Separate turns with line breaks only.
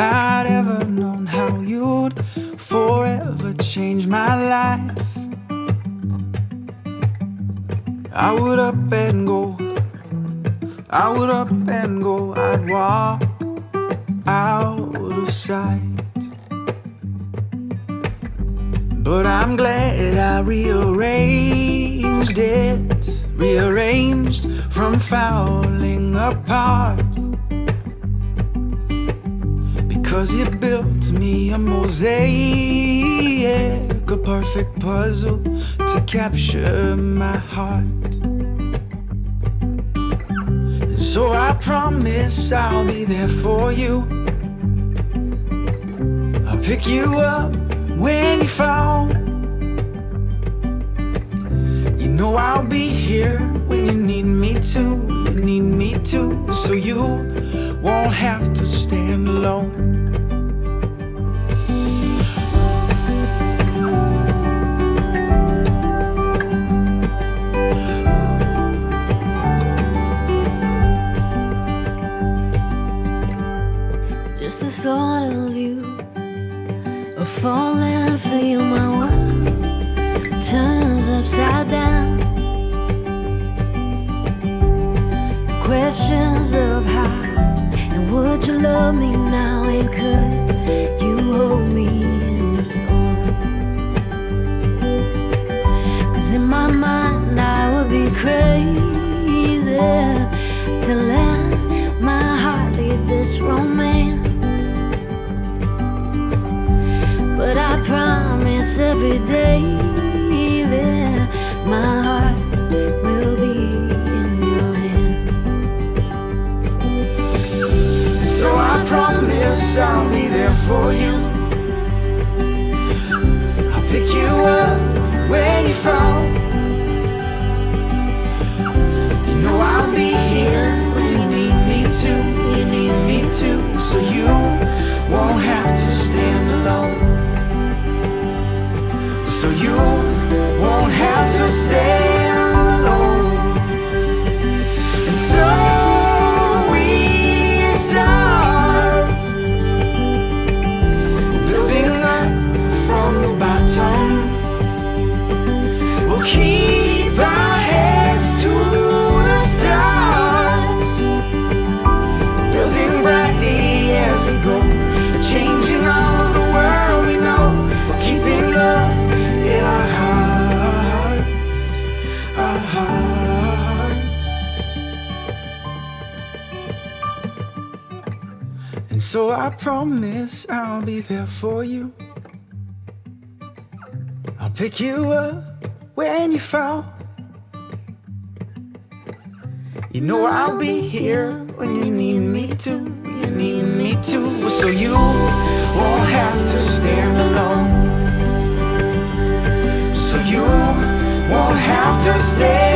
I'd ever known how you'd forever change my life. I would up and go, I would up and go, I'd walk out of sight. But I'm glad I rearranged it, rearranged from falling apart. Because you built me a mosaic, a perfect puzzle to capture my heart. And so I promise I'll be there for you. I'll pick you up when you fall. You know I'll be here when you need me to, you need me to. So you won't have to stand alone.
Just the thought of you, of falling for you, my world turns upside down. Questions of how and would you love me now, and could you hold me in the storm? 'Cause in my mind I would be crazy to let my heart lead this romance. But I promise every day that my heart will be in your hands.
So I promise I'll be there for you. I'll pick you up when you fall. You know I'll be here when you need me to, you need me to. So you won't have to stand alone. So you won't have to stand alone. And so we start building up from the bottom. We'll keep our heads to the stars, building brightly as we go, changing all the world we know. We're keeping love in our hearts, our hearts. And so I promise I'll be there for you. I'll pick you up when you fall. You know I'll be here when you need me to, you need me to. So you won't have to stand alone. So you won't have to stay